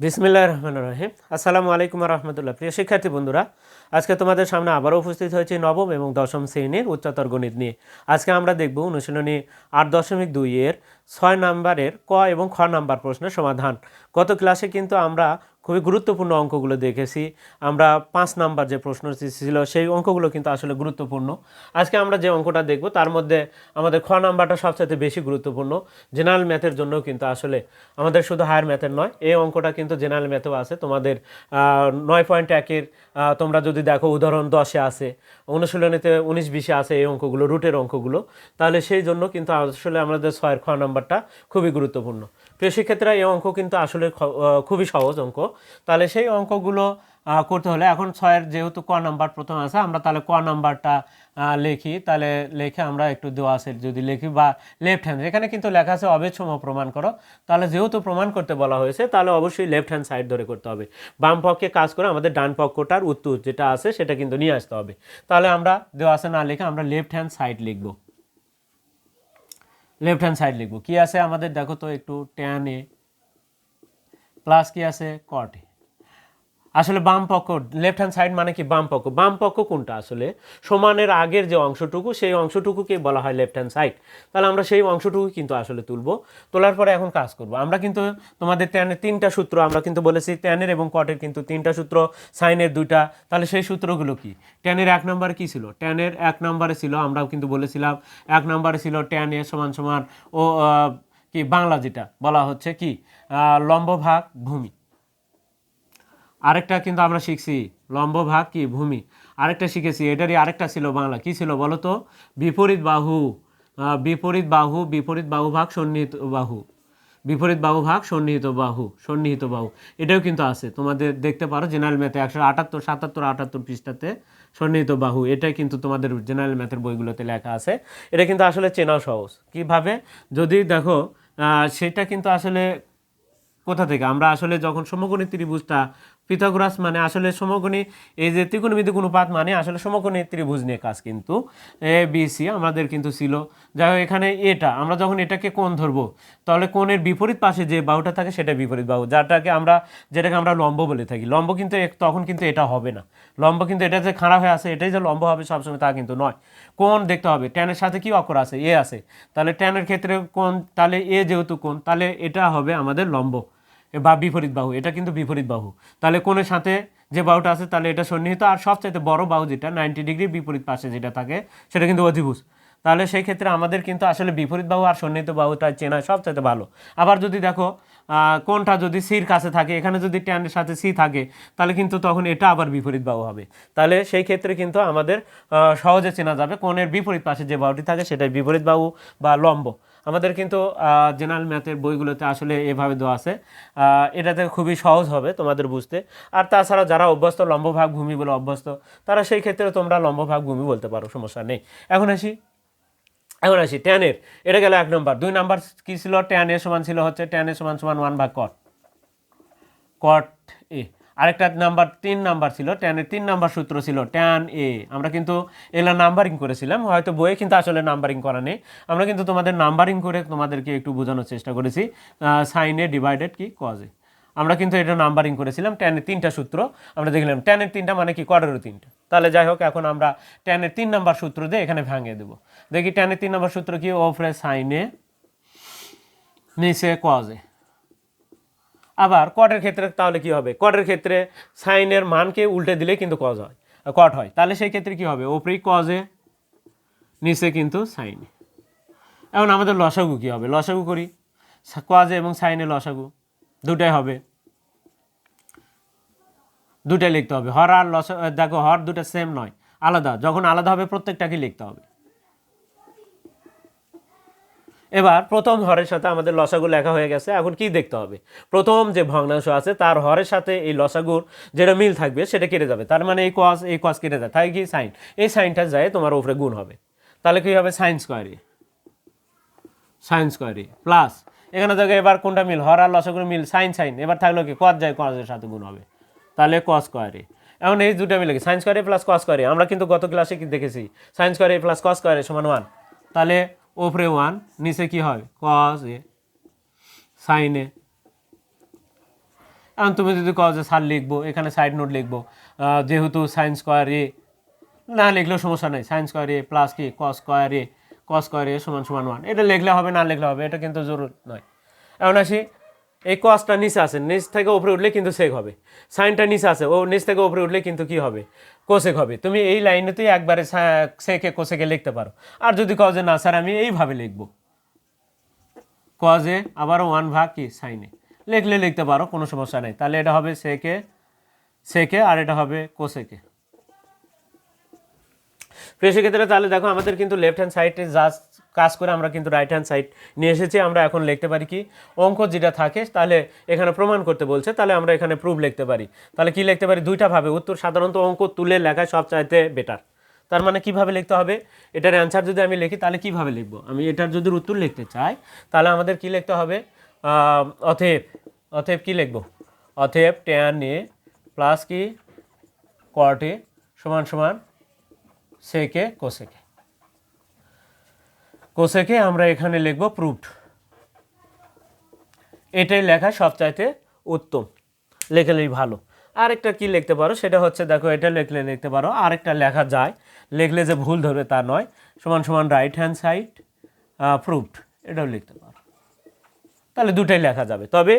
বিসমিল্লাহির রহমানির রহিম। আসসালামু আলাইকুম রহমতুল্লাহ। প্রিয় শিক্ষার্থী বন্ধুরা, আজকে তোমাদের সামনে আবারও উপস্থিত হয়েছি নবম এবং দশম শ্রেণীর উচ্চতর গণিত নিয়ে। আজকে আমরা দেখব অনুশীলনী 8.2 এর 6 নম্বরের ক এবং খ নাম্বার প্রশ্নের সমাধান। গত ক্লাসে কিন্তু আমরা খুবই গুরুত্বপূর্ণ অঙ্কগুলো দেখেছি। আমরা 5 নাম্বার যে প্রশ্নটি ছিল সেই অঙ্কগুলো কিন্তু আসলে গুরুত্বপূর্ণ। আজকে আমরা যে অঙ্কটা দেখব তার মধ্যে আমাদের খ নাম্বারটা সবচেয়ে বেশি গুরুত্বপূর্ণ। জেনারেল ম্যাথের জন্য কিন্তু আসলে আমাদের শুধু হায়ার ম্যাথের নয়, এই অঙ্কটা কিন্তু জেনারেল ম্যাথেও আছে। তোমাদের 9.1-এর তোমরা যদি দেখো উদাহরণ 10-এ আছে, অনুশীলনীতে 19-20-এ আছে এই অঙ্কগুলো, রুটের অঙ্কগুলো। তাহলে সেই জন্য কিন্তু আসলে আমাদের 6-এর খ নাম্বারটা খুবই গুরুত্বপূর্ণ। প্রিয় শিক্ষার্থীরা, এই অঙ্ক কিন্তু আসলে খুবই সহজ অঙ্ক। তাহলে সেই অঙ্কগুলো করতে হলে এখন 6-এর যেহেতু ক নাম্বার প্রথম আছে, আমরা তাহলে ক নাম্বারটা লিখি। তাহলে লিখে আমরা একটু দেওয়া আছে যদি লিখি, বা লেফট হ্যান্ড, এখানে কিন্তু লেখা আছে অবেদ সমূহ প্রমাণ করো। তাহলে যেহেতু প্রমাণ করতে বলা হয়েছে তাহলে অবশ্যই লেফট হ্যান্ড সাইড ধরে করতে হবে। বাম পক্ষে কাজ করে আমাদের ডান পক্ষটার উত্তর যেটা আছে সেটা কিন্তু নিয়ে আসতে হবে। তাহলে আমরা দেওয়া আছে না লিখে আমরা লেফট হ্যান্ড সাইড লিখব। লেফট হ্যান্ড সাইড লিখব কি আছে আমাদের, দেখো তো একটু tan a প্লাস কি আছে cot a। আসলে বাম পক্ষ, লেফট হ্যান্ড সাইড মানে কি বাম পক্ষ। বাম পক্ষ কোনটা, আসলে সমানের আগের যে অংশটুকু সেই অংশটুকুকে বলা হয় লেফট হ্যান্ড সাইড। তাহলে আমরা সেই অংশটুকু কিন্তু আসলে তুলব। তোলার পরে এখন কাজ করব আমরা কিন্তু তোমাদের ট্যানের 3টা সূত্র আমরা কিন্তু বলেছি, ট্যানের এবং কটের কিন্তু 3টা সূত্র, সাইনের 2টা। তাহলে সেই সূত্রগুলো কি? ট্যানের 1 নম্বরে কি ছিল? ট্যানের 1 নম্বরে ছিল, আমরাও কিন্তু বলেছিলাম 1 নম্বরে ছিল ট্যান এ সমান সমান ও কি বাংলা যেটা বলা হচ্ছে কি লম্ব ভাগ ভূমি। আরেকটা কিন্তু আমরা শিখছি লম্ব ভাগ কি ভূমি। আরেকটা শিখেছি, এটারই আরেকটা ছিল বাংলা, কি ছিল বলো তো? বিপরীত বাহু। বিপরীত বাহু, বিপরীত বাহু ভাগ সন্নিহিত বাহু, বিপরীত বাহু ভাগ সন্নিহিত বাহু, সন্নিহিত বাহু। এটাও কিন্তু আছে, তোমাদের দেখতে পারো জেনারেল ম্যাথে 178, 77, 78 পৃষ্ঠাতে সন্নিহিত বাহু। এটাই কিন্তু তোমাদের জেনারেল ম্যাথের বইগুলোতে লেখা আছে। এটা কিন্তু আসলে চেনাও সহজ। কিভাবে যদি দেখো সেটা কিন্তু আসলে কোথা থেকে আমরা আসলে যখন সমকোণী ত্রিভুজটা, পিথাগোরাস মানে আসলে সমকোণী, এই যে ত্রিকোণমিতিক অনুপাত মানে আসলে সমকোণী ত্রিভুজ নিয়ে কাজ কিন্তু এ বি সি আমাদের কিন্তু ছিল। যাই হোক, এখানে এটা আমরা যখন এটাকে কোণ ধরবো তাহলে কোণের বিপরীত পাশে যে বাহুটা থাকে সেটা বিপরীত বাহু, যেটাকে আমরা লম্ব বলে থাকি। লম্ব কিন্তু তখন কিন্তু এটা হবে না। লম্ব কিন্তু এটা যে খাড়া হয়ে আছে এটাই যে লম্ব হবে সবসময় তা কিন্তু নয়। কোণ দেখতে হবে, ট্যানের সাথে কি অক্ষর আছে? এ আছে। তাহলে ট্যানের ক্ষেত্রে কোণ, তাহলে এ যেহেতু কোণ তাহলে এটা হবে আমাদের লম্ব বা বিপরীত বাহু। এটা কিন্তু বিপরীত বাহু। তাহলে কোণের সাথে যে বাহুটা আছে তাহলে এটা সন্নিহিত, আর সবচাইতে বড় বাহু যেটা 90 ডিগ্রি বিপরীত পাশে যেটা থাকে সেটা কিন্তু অধিভুজ। তাহলে সেই ক্ষেত্রে আমাদের কিন্তু আসলে বিপরীত বাহু আর সন্নিহিত বাহুটা চেনা সবচাইতে ভালো। আবার যদি দেখো কোণটা যদি সির কাছে থাকে, এখানে যদি ট্যানের সাথে সি থাকে তাহলে কিন্তু তখন এটা আবার বিপরীত বাহু হবে। তাহলে সেই ক্ষেত্রে কিন্তু আমাদের সহজে চেনা যাবে কোণের বিপরীত পাশে যে বাহুটি থাকে সেটাই বিপরীত বাহু বা লম্ব। আমাদের কিন্তু জেনারেল ম্যাথের বইগুলোতে আসলে এভাবে দেওয়া আছে। এটাতে খুবই সহজ হবে তোমাদের বুঝতে। আর তাছাড়া যারা অভ্যস্ত লম্বভাগ ভূমি বলে অভ্যস্ত, তারা সেই ক্ষেত্রে তোমরা লম্বভাগ ভূমি বলতে পারো, সমস্যা নেই। এখন আসি ট্যানের। এটা গেল 1 নম্বর। 2 নাম্বার কি ছিল? ট্যান এ সমান ছিল হচ্ছে ট্যান এ সমান সমান 1/cot এ। আরেকটা নাম্বার 3 নাম্বার ছিল ট্যানের 3 নাম্বার সূত্র ছিল ট্যান এ। আমরা কিন্তু এগুলো নাম্বারিং করেছিলাম, হয়তো বইয়ে কিন্তু আসলে নাম্বারিং করা নেই। আমরা কিন্তু তোমাদের নাম্বারিং করে তোমাদেরকে একটু বোঝানোর চেষ্টা করেছি। সাইন এ ডিভাইডেড কি কজ এ, আমরা কিন্তু এটা নাম্বারিং করেছিলাম। ট্যানের 3টা সূত্র আমরা দেখলাম, ট্যানের 3টা মানে কি কটেরও 3টা। তাহলে যাই হোক, এখন আমরা ট্যানের 3 নাম্বার সূত্র দিয়ে এখানে ভাঙিয়ে দেবো। দেখি ট্যানের 3 নাম্বার সূত্র কি? ওপরে সাইন এ, নিচে কজ এ। আবার কটের ক্ষেত্রে তাহলে কি হবে? কটের ক্ষেত্রে সাইনের মানকে উল্টে দিলে কিন্তু কট হয়। তাহলে সেই ক্ষেত্রে কি হবে? ওপরেই কজ এ, নিচে কিন্তু সাইন এ। এখন আমাদের লসাগু কি হবে? লসাগু করি, কজ এ এবং সাইন এ লসাগু দুটাই হবে, দুটাই লিখতে হবে। হর আর দেখো হর দুটা সেম নয়, আলাদা। যখন আলাদা হবে প্রত্যেকটাকে লিখতে হবে। এবার প্রথম হরের সাথে আমাদের লসাগু লেখা হয়ে গেছে। এখন কি দেখতে হবে? প্রথম যে ভগ্নাংশ আছে তার হরের সাথে এই লসাগুর যেটা মিল থাকবে সেটা কেটে যাবে। তার মানে এই কস কেটে যায়, তাই কি সাইন, এই সাইনটা যায় তোমার উপরে গুণ হবে। তাহলে কি হবে? সাইন স্কোয়ার এ, সাইন স্কোয়ার এ প্লাস এখানে দেখো এবার কোনটা মিল? হর আর লসাগুর মিল, সাইন সাইন। এবার থাকলো কি কস যায়, কসের সাথে গুণ হবে, তাহলে কস স্কোয়ার এ। এখন এই দুটা মিলে কি সাইন স্কোয়ার এ প্লাস কস স্কোয়ার এ। আমরা কিন্তু গত ক্লাসে কি দেখেছি? সাইন স্কোয়ার এ প্লাস কস স্কোয়ার এ সমান 1। তাহলে ওপরে 1, নিচে কি হয়? কস এ সাইন এ। এখন তুমি যদি কও যে স্যার লিখবো, এখানে সাইড নোট লিখবো, যেহেতু সাইন স্কোয়ার এ না লিখলেও সমস্যা নেই, সাইন স্কোয়ার এ প্লাস কি কস স্কোয়ার এ সমান সমান 1, এটা লিখলে হবে না লিখলে হবে, এটা কিন্তু জরুরি নয়। এখন আসি, এই কসটা নিচে আছে, নিচ থেকে উপরে উঠলে কিন্তু সেক হবে, সাইনটা নিচে আছে, ও নিচ থেকে উপরে উঠলে কিন্তু কি হবে, কোসেক হবে। তুমি এই লাইনেতেই একবারে সেকে কোসেকে লিখতে পারো। আর যদি কও যে না স্যার আমি এইভাবে লিখবো, কজে আবার 1 ভাগ কি সাইনে, লিখলে লিখতে পারো, কোনো সমস্যা নেই। তাহলে এটা হবে সেকে আর এটা হবে কোসেকে। প্রিয় সেক্ষেত্রে তাহলে দেখো আমাদের কিন্তু লেফট হ্যান্ড সাইডে জাস্ট কাজ করে আমরা কিন্তু রাইট হ্যান্ড সাইড নিয়ে এসেছি। আমরা এখন লিখতে পারি কি, অঙ্ক যেটা থাকে তাহলে এখানে প্রমাণ করতে বলছে, তাহলে আমরা এখানে প্রুফ লিখতে পারি। তাহলে কি লিখতে পারি, দুইটা ভাবে উত্তর, সাধারণত অঙ্ক তুলে লেখা সবচাইতে বেটার। তার মানে কিভাবে লিখতে হবে, এটার অ্যান্সার যদি আমি লিখি তাহলে কিভাবে লিখবো, আমি এটার যদি উত্তর লিখতে চাই তাহলে আমাদের কি লিখতে হবে, অতএব কি লিখবো, অতএব tan a প্লাস কি cot a সমান সমান সেকে কোসেকে আমরা এখানে লিখবো প্রুফড। এটাই লেখা সবচাইতে উত্তম, লেখলেই ভালো। আরেকটা কি লিখতে পারো, সেটা হচ্ছে দেখো এটা লিখতে পারো, আরেকটা লেখা যায়, লিখলে যে ভুল ধরবে তা নয়, সমান সমান রাইট হ্যান্ড সাইড প্রুফড, এটাও লিখতে পারো। তাহলে দুটাই লেখা যাবে, তবে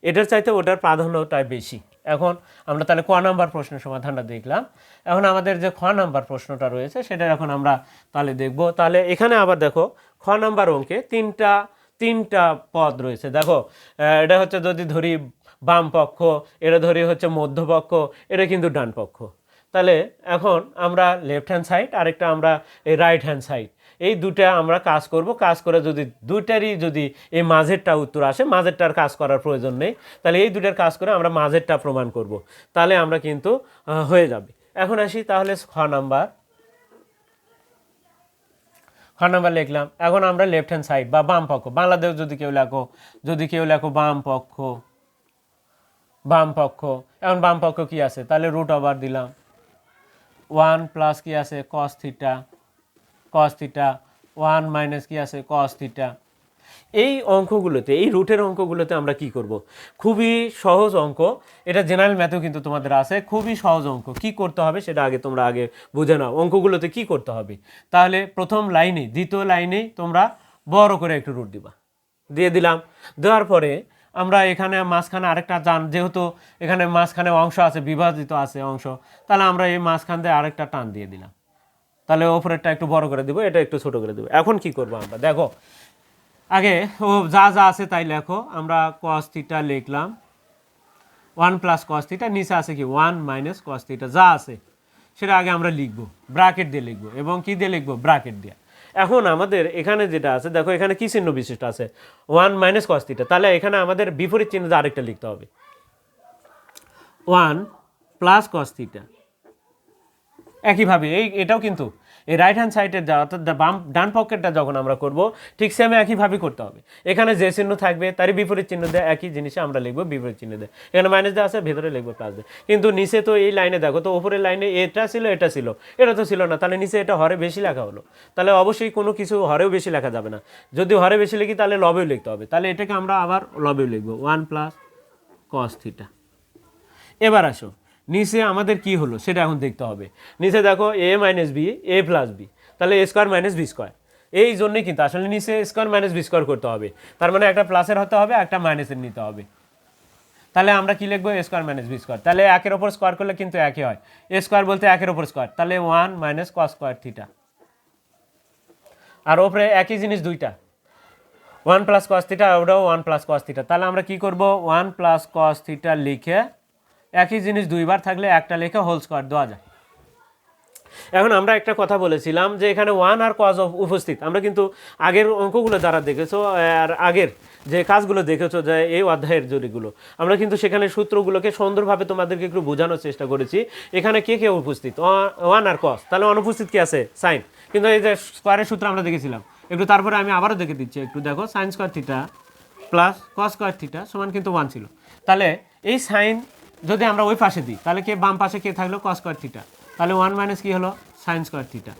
এটার চাইতে ওটার প্রাধান্যটাই বেশি। এখন আমরা তাহলে ক নাম্বার প্রশ্নের সমাধানটা দেখলাম। এখন আমাদের যে খ নাম্বার প্রশ্নটা রয়েছে সেটা এখন আমরা তাহলে দেখব। তাহলে এখানে আবার দেখো খ নাম্বার অঙ্কে তিনটা পদ রয়েছে। দেখো এটা হচ্ছে যদি ধরি বাম পক্ষ, এটা ধরি হচ্ছে মধ্যপক্ষ, এটা কিন্তু ডান পক্ষ। তাহলে এখন আমরা লেফট হ্যান্ড সাইড, আরেকটা আমরা এই রাইট হ্যান্ড সাইড, এই দুটা আমরা কাজ করব। কাজ করে যদি দুইটারই যদি এই মাঝেরটা উত্তর আসে, মাঝেরটার কাজ করার প্রয়োজন নেই, তাহলে এই দুটার কাজ করে আমরা মাঝেরটা প্রমাণ করব, তাহলে আমরা কিন্তু হয়ে যাবে। এখন আসি তাহলে খ নাম্বার লিখলাম। এখন আমরা লেফট হ্যান্ড সাইড বা বাম পক্ষ, বাংলাদেশ যদি কেউ লেখো বাম পক্ষ, এখন বাম পক্ষ কি আছে, তাহলে রুট ওভার দিলাম 1 প্লাস কি আছে কস থিটা 1 মাইনাস কি আছে কস থিটা। এই অঙ্কগুলোতে, এই রুটের অঙ্কগুলোতে আমরা কি করব, খুবই সহজ অঙ্ক, এটা জেনারেল ম্যাথেও কিন্তু তোমাদের আছে, খুবই সহজ অঙ্ক। কি করতে হবে সেটা তোমরা আগে বুঝে নাও, অঙ্কগুলোতে কি করতে হবে। তাহলে প্রথম লাইনে, দ্বিতীয় লাইনেই তোমরা বড় করে একটু রুট দিয়ে দিলাম। দেওয়ার পরে আমরা এখানে মাঝখানে আরেকটা যেহেতু এখানে মাঝখানে অংশ আছে, বিভাজিত আছে অংশ, তাহলে আমরা এই মাঝখান দিয়ে আরেকটা টান দিয়ে দিলাম। তাহলে ওপরেরটা একটু বড় করে দেবো, এটা একটু ছোট করে দেবো। এখন কি করবো আমরা, দেখো আগে ও যা আছে তাই লেখো। আমরা কস থিটা লিখলাম 1 প্লাস কস থিটা, নিচে আছে কি 1 মাইনাস কস থিটা, যা আছে সেটা আগে আমরা লিখবো, ব্র্যাকেট দিয়ে লিখবো। এবং কি দিয়ে লিখবো, ব্র্যাকেট দিয়ে। এখন আমাদের এখানে যেটা আছে দেখো, এখানে কি চিহ্ন বিশিষ্ট আছে, 1 মাইনাস কস থিটা, তাহলে এখানে আমাদের বিপরীত চিহ্ন আরেকটা লিখতে হবে, 1 প্লাস কস থিটা। একইভাবে এটাও কিন্তু এই রাইট হ্যান্ড সাইডের অর্থাৎ ডান পকেটটা যখন আমরা করব, ঠিক সেম একইভাবে করতে হবে। এখানে যে চিহ্ন থাকবে তারই বিপরীত চিহ্ন দেয়, একই জিনিসে আমরা লিখবো বিপরীত চিহ্ন দেয়। এখানে মাইনাস দেওয়া আছে, ভেতরে লিখবো প্লাস দেয়। কিন্তু নিচে তো এই লাইনে দেখো তো, উপরের লাইনে এটা ছিল এটা তো ছিল না, তাহলে নিচে এটা হরে বেশি লেখা হলো। তাহলে অবশ্যই কোনো কিছু হরেও বেশি লেখা যাবে না, যদি হরে বেশি লিখি তাহলে লবেও লিখতে হবে। তাহলে এটাকে আমরা আবার লবেও লিখবো, 1 প্লাস কস থিটা। এবার আসো নিচে আমাদের কি হলো সেটা এখন দেখতে হবে। নিচে দেখো a minus B, A plus B, তাহলে A square minus B square. এই জন্যই কিন্তু আসলে নিচে স্কোয়ার মাইনাস বি স্কোয়ার করতে হবে, তার মানে একটা প্লাসের হতে হবে, একটা মাইনাসের নিতে হবে। তাহলে আমরা কি লিখবো, এ স্কোয়ার মাইনাস বি স্কোয়ার। তাহলে একের ওপর স্কোয়ার করলে কিন্তু একই হয়, এ স্কোয়ার বলতে একের ওপর স্কোয়ার, তাহলে 1 মাইনাস কস স্কোয়ার থিটা। আর ওপরে একই জিনিস দুইটা, 1 প্লাস কস থিটা, ওটাও 1 প্লাস কস থিটা। তাহলে আমরা কি করবো, 1 প্লাস কস থিটা লিখে একই জিনিস দুইবার থাকলে একটা লিখে হোল স্কোয়ার দেওয়া যায়। এখন আমরা একটা কথা বলেছিলাম যে এখানে 1 আর কজ উপস্থিত, আমরা কিন্তু আগের অঙ্কগুলো যারা দেখেছো আর আগের যে কাজগুলো দেখেছো, যে এই অধ্যায়ের জড়িগুলো, আমরা কিন্তু সেখানে সূত্রগুলোকে সুন্দরভাবে তোমাদেরকে একটু বোঝানোর চেষ্টা করেছি। এখানে কে কে উপস্থিত, 1 আর কজ, তাহলে অনুপস্থিত কি আছে সাইন। কিন্তু এই যে স্কোয়ারের সূত্র আমরা দেখেছিলাম একটু, তারপরে আমি আবারও দেখে দিচ্ছি একটু, দেখো sine square theta plus cos square theta সমান কিন্তু 1 ছিল। তাহলে এই সাইন যদি আমরা ওই পাশে দিই, তাহলে কে বাম পাশে কে থাকলো, কস স্কোয়ার থিটা, তাহলে 1 মাইনাস কি হলো, সাইন স্কোয়ার থিটা।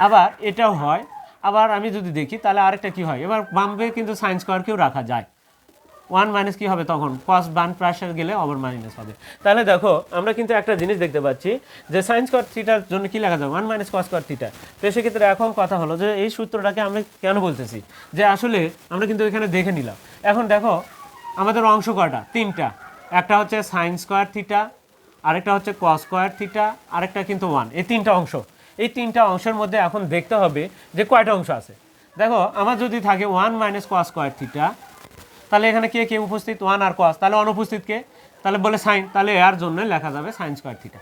আবার এটাও হয়, আবার আমি যদি দেখি তাহলে আরেকটা কি হয়, এবার বামে কিন্তু সাইন স্কোয়ারকেও রাখা যায়, ওয়ান মাইনাস কী হবে তখন কস বান প্রাসে গেলে আবার মাইনাস হবে। তাহলে দেখো আমরা কিন্তু একটা জিনিস দেখতে পাচ্ছি যে সাইন স্কোয়ার থিটার জন্য কী লেখা যাবে one minus cos square theta. তো সেক্ষেত্রে এখন কথা হলো যে এই সূত্রটাকে আমরা কেন বলতেছি যে আসলে আমরা কিন্তু এখানে দেখে নিলাম। এখন দেখো আমাদের অংশ কয়টা, তিনটা। একটা হচ্ছে সাইন স্কোয়ার থিটা, আরেকটা হচ্ছে কস স্কোয়ার থিটা, আরেকটা কিন্তু ওয়ান। এই তিনটা অংশ, এই তিনটা অংশের মধ্যে এখন দেখতে হবে যে কয়টা অংশ আছে। দেখো আমার যদি থাকে one minus cos square theta, তাহলে এখানে কে কে উপস্থিত, ওয়ান আর কস, তাহলে অনুপস্থিত কে, তাহলে বলে সাইন, তাহলে এর জন্য লেখা যাবে সাইন স্কোয়ার থিটা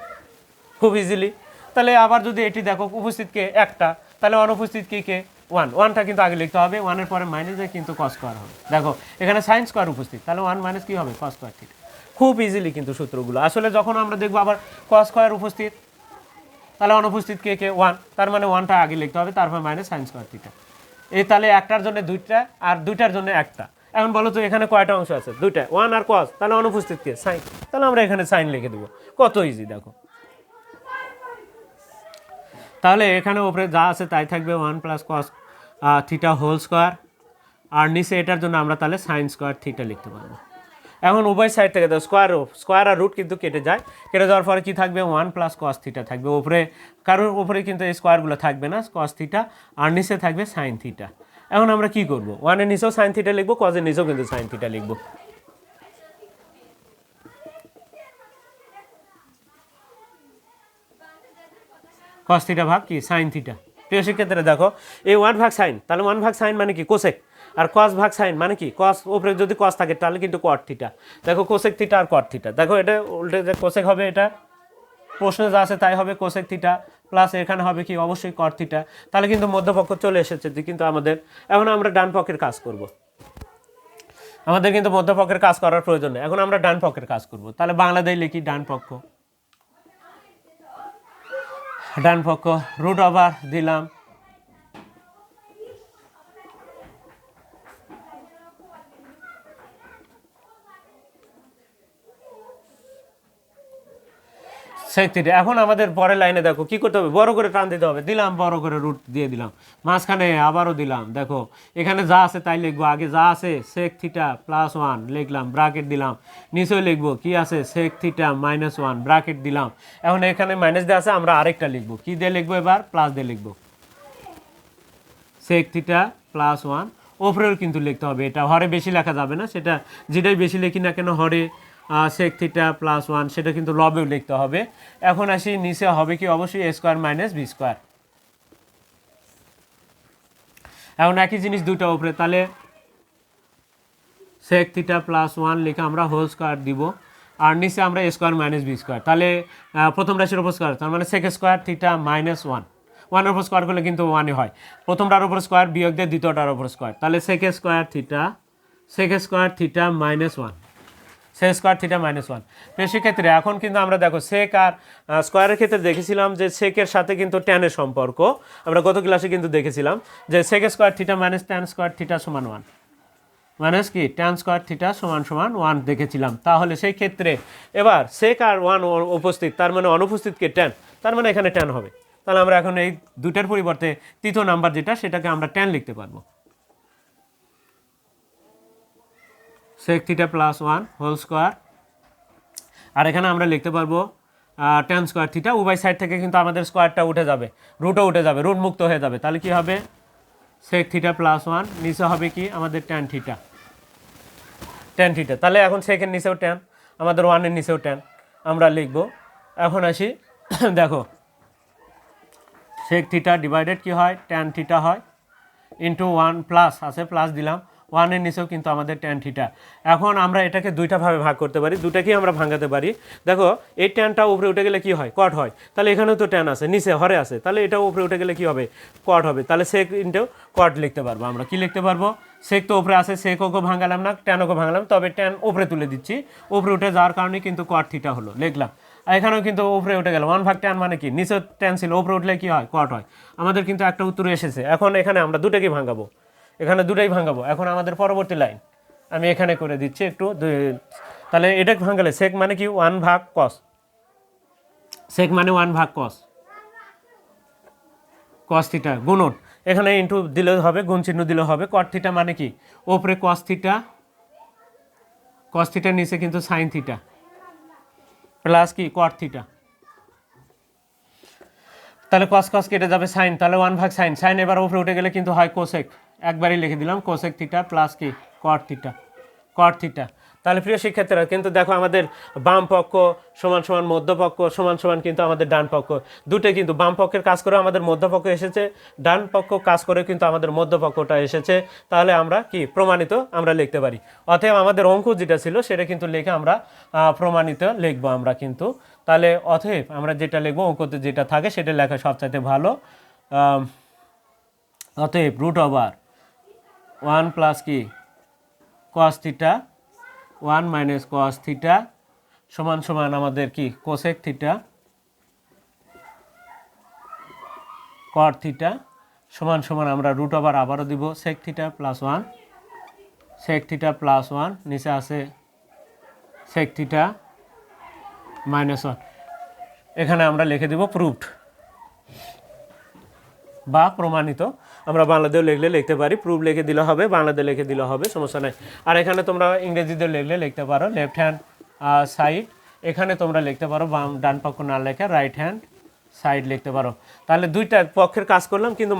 খুব ইজিলি। তাহলে আবার যদি এটি দেখো উপস্থিত কে একটা, তাহলে অনুপস্থিত কে কে ওয়ান, ওয়ানটা কিন্তু আগে লিখতে হবে, ওয়ানের পরে মাইনাসে কিন্তু কস স্কোয়ার হবে। দেখো এখানে সাইন স্কোয়ার উপস্থিত, তাহলে ওয়ান মাইনাস কী হবে কস স্কোয়ার থিটা। খুব ইজিলি কিন্তু সূত্রগুলো। আসলে যখন আমরা দেখবো আবার কস স্কোয়ার উপস্থিত, তাহলে অনুপস্থিত কে কে ওয়ান, তার মানে ওয়ানটা আগে লিখতে হবে, তারপর মাইনাস সাইন স্কোয়ার থিটা। এই তাহলে একটার জন্য দুইটা আর দুইটার জন্য একটা। এখন বলো তো এখানে কয়টা অংশ আছে, দুইটা, ওয়ান আর কস, তাহলে অনুপস্থিত কে সাইন, তাহলে আমরা এখানে সাইন লিখে দেবো। কত ইজি দেখো। তাহলে এখানে উপরে যা আছে তাই থাকবে one plus cos theta whole square, আর নিচে এটার জন্য আমরা তাহলে সাইন স্কোয়ার থিটা লিখতে পারবো। এখন উভয় সাইড থেকে দেখো স্কোয়ার আর রুট কিন্তু কেটে যায়, কেটে যাওয়ার পরে কী থাকবে ওয়ান প্লাস কস থিটা থাকবে উপরে, কারোর উপরে কিন্তু এই স্কোয়ারগুলো থাকবে না, কস থিটা, আর নিচে থাকবে সাইন থিটা। এখন আমরা কি করব, ওয়ানের নিচেও সাইন থিটা লিখবো, কজের নিচেও কিন্তু সাইন থিটা লিখবো। কস থিটা ভাগ কি সাইন থিটা। প্রিয় শিক্ষার্থীরা দেখো এই ওয়ান ভাগ সাইন, তাহলে ওয়ান ভাগ সাইন মানে কি কোসেক, আর কস ভাগ সাইন মানে কি কস, উপরে যদি কস থাকে তাহলে কিন্তু কট থিটা। দেখো কোসেক থিটা আর কট থিটা, দেখো এটা উল্টে যে কোসেক হবে, এটা প্রশ্নে যা আছে তাই হবে কোসেক থিটা, প্লাস এখানে হবে কি অবশ্যই কট থিটা। তাহলে কিন্তু মধ্যপক্ষ চলে এসেছে কিন্তু আমাদের। এখন আমরা ডান পক্ষের কাজ করব, আমাদের কিন্তু মধ্যপক্ষের কাজ করার প্রয়োজন নেই, এখন আমরা ডান পক্ষের কাজ করব। তাহলে বাংলাদেশ লিখি ডান পক্ষ, ডান পক্ষ রুট ওভার দিলাম সেক থিটা। এখন আমাদের পরের লাইনে দেখো কি করতে হবে, বড় করে টান দিতে হবে, দিলাম বড় করে রুট দিয়ে দিলাম, মাঝখানে আবারও দিলাম। দেখো এখানে যা আছে তাই লিখবো, আগে যা আছে সেক থিটা প্লাস ওয়ান লিখলাম, ব্রাকেট দিলাম, নিচেও লিখবো কি আছে sec theta minus one, bracket দিলাম। এখন এখানে মাইনাস দিয়ে আছে, আমরা আরেকটা লিখবো, কি দিয়ে লিখবো এবার, প্লাস দিয়ে লিখবো, সেক থিটা প্লাস ওয়ান। ওপরেও কিন্তু লিখতে হবে, এটা হরে বেশি লেখা যাবে না, সেটা যেটাই বেশি লিখি না কেন হরে সেক থিটা প্লাস ওয়ান সেটা কিন্তু লবেও লিখতে হবে। এখন আসি নিচে হবে কি অবশ্যই এ স্কোয়ার মাইনাস বি স্কোয়ার। এখন একই জিনিস দুটো উপরে, তাহলে সেক থিটা প্লাস ওয়ান লিখে আমরা হোল স্কোয়ার দিব, আর নিচে আমরা A square minus B square. তাহলে প্রথম রাশির উপর স্কোয়ার, তার মানে sec square theta minus one, ওয়ানের উপর স্কোয়ার করলে কিন্তু ওয়ানই হয়, প্রথমটার উপর স্কোয়ার বিয়োগ দিয়ে দ্বিতীয়টার উপর স্কোয়ার, তাহলে sec square theta minus one, sec square theta minus one. প্রিয় শিক্ষার্থীরা এখন কিন্তু আমরা দেখো সেক আর স্কোয়ারের ক্ষেত্রে দেখেছিলাম যে সেকের সাথে কিন্তু ট্যানের সম্পর্ক, আমরা গত ক্লাসে কিন্তু দেখেছিলাম যে sec square theta minus tan square theta সমান ওয়ান, মাইনাস কি ট্যান স্কোয়ার থিটা সমান সমান ওয়ান দেখেছিলাম। তাহলে সেই ক্ষেত্রে এবার সেক আর ওয়ান উপস্থিত, তার মানে অনুপস্থিতকে ট্যান, তার মানে এখানে ট্যান হবে। তাহলে আমরা এখন এই দুটার পরিবর্তে তৃতীয় নাম্বার যেটা সেটাকে আমরা ট্যান লিখতে পারবো, sec theta plus one whole square, আর এখানে আমরা লিখতে পারবো ট্যান স্কোয়ার থিটা। উভয় সাইড থেকে কিন্তু আমাদের স্কোয়ারটা উঠে যাবে, রুটও উঠে যাবে, রুট মুক্ত হয়ে যাবে। তাহলে কি হবে সেক থিটা প্লাস ওয়ান, নিচে হবে কি আমাদের ট্যান থিটা, তাহলে এখন সেকের নিচেও ট্যান, আমাদের ওয়ানের নিচেও ট্যান আমরা লিখব। এখন আসি দেখো সেক থিটা ডিভাইডেড কি হয় ট্যান থিটা হয়, ইন্টু ওয়ান প্লাস আছে প্লাস দিলাম, ওয়ানের নিচেও কিন্তু আমাদের ট্যান থিটা। এখন আমরা এটাকে দুইটা ভাবে ভাগ করতে পারি, দুটাকেই আমরা ভাঙাতে পারি। দেখো এই ট্যানটা উপরে উঠে গেলে কি হয় কট হয়, তাহলে এখানেও তো ট্যান আছে, নিচে হরে আছে, তাহলে এটাও উপরে উঠে গেলে কি হবে কট হবে, তাহলে সেক ইন্টু কট লিখতে পারবো। আমরা কি লিখতে পারবো, সেক তো উপরে আছে, সেকও ভাঙালাম না ট্যানও ভাঙালাম, তবে ট্যান উপরে তুলে দিচ্ছি, উপরে উঠে যাওয়ার কারণে কিন্তু কট থিটা হলো লিখলাম। আর এখানেও কিন্তু উপরে উঠে গেল, ওয়ান ভাগ ট্যান মানে কি নিচে ট্যান ছিল, উপরে উঠলে কি হয় কট হয়। আমাদের কিন্তু একটা উত্তর এসেছে। এখন এখানে আমরা দুটাকে ভাঙাবো, এখানে দুটাই ভাঙাবো। এখন আমাদের পরবর্তী লাইন আমি এখানে করে দিচ্ছি একটু, তাহলে এটা ভাঙালে সেক মানে কি ওয়ান ভাগ কস, সেক মানে ওয়ান ভাগ কস থিটা গুণন, এখানে ইন্টু দিলে হবে, গুণ চিহ্ন দিলে হবে, কট থিটা মানে কি ওপরে কস থিটা কস থিটার নিচে কিন্তু সাইন থিটা প্লাস কি কট থিটা, তাহলে কস কস কেটে যাবে সাইন, তাহলে 1/sin, সাইন এবার উপরে উঠে গেলে কিন্তু হয় কোসেক, একবারই লিখে দিলাম কোসেক থিটা প্লাস কি কট থিটা, কট থিটা। তাহলে প্রিয় শিক্ষার্থীরা কিন্তু দেখো আমাদের বাম পক্ষ সমান সমান মধ্যপক্ষ সমান সমান কিন্তু আমাদের ডান পক্ষ, দুটোই কিন্তু বাম পক্ষের কাজ করে আমাদের মধ্যপক্ষ এসেছে, ডান পক্ষ কাজ করে কিন্তু আমাদের মধ্যপক্ষটা এসেছে। তাহলে আমরা কি প্রমাণিত আমরা লিখতে পারি। অতএব আমাদের অঙ্ক যেটা ছিল সেটা কিন্তু লিখে আমরা প্রমাণিত লিখবো আমরা কিন্তু। তাহলে অতএব আমরা যেটা লিখবো অঙ্কতে যেটা থাকে সেটা লেখা সবচাইতে ভালো। অতএব √1 প্লাস কি cos theta 1 minus cos theta সমান সমান আমাদের কি কোসেক থিটা কট থিটা সমান সমান আমরা √, আবারও দিব sec theta plus 1, sec theta plus 1, নিচে আছে সেক থিটা -1। এখানে আমরা লিখে দিব প্রুভড বা প্রমাণিত, আমরা বাংলাতেও লিখলে লিখতে পারি, প্রুফ লিখে দিলে হবে, বাংলাতে লিখে দিলে হবে, সমস্যা নাই। আর এখানে তোমরা ইংরেজিতে লিখলে লিখতে পারো লেফট হ্যান্ড সাইড, এখানে তোমরা লিখতে পারো ডান পক্ষ না লেখা রাইট হ্যান্ড সাইড লিখতে পারো। তাহলে দুইটা পক্ষের কাজ করলাম, কিন্তু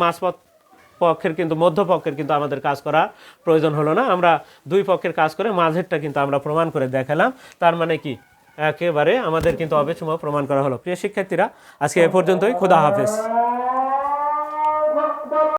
পক্ষের কিন্তু মধ্যপক্ষের কিন্তু আমাদের কাজ করা প্রয়োজন হলো না, আমরা দুই পক্ষের কাজ করে মাঝেরটা কিন্তু আমরা প্রমাণ করে দেখালাম। তার মানে কি একেবারে আমাদের কিন্তু অবিচ্ছিন্ন প্রমাণ করা হলো। প্রিয় শিক্ষার্থীরা, আজকে এ পর্যন্তই। খোদা হাফেজ।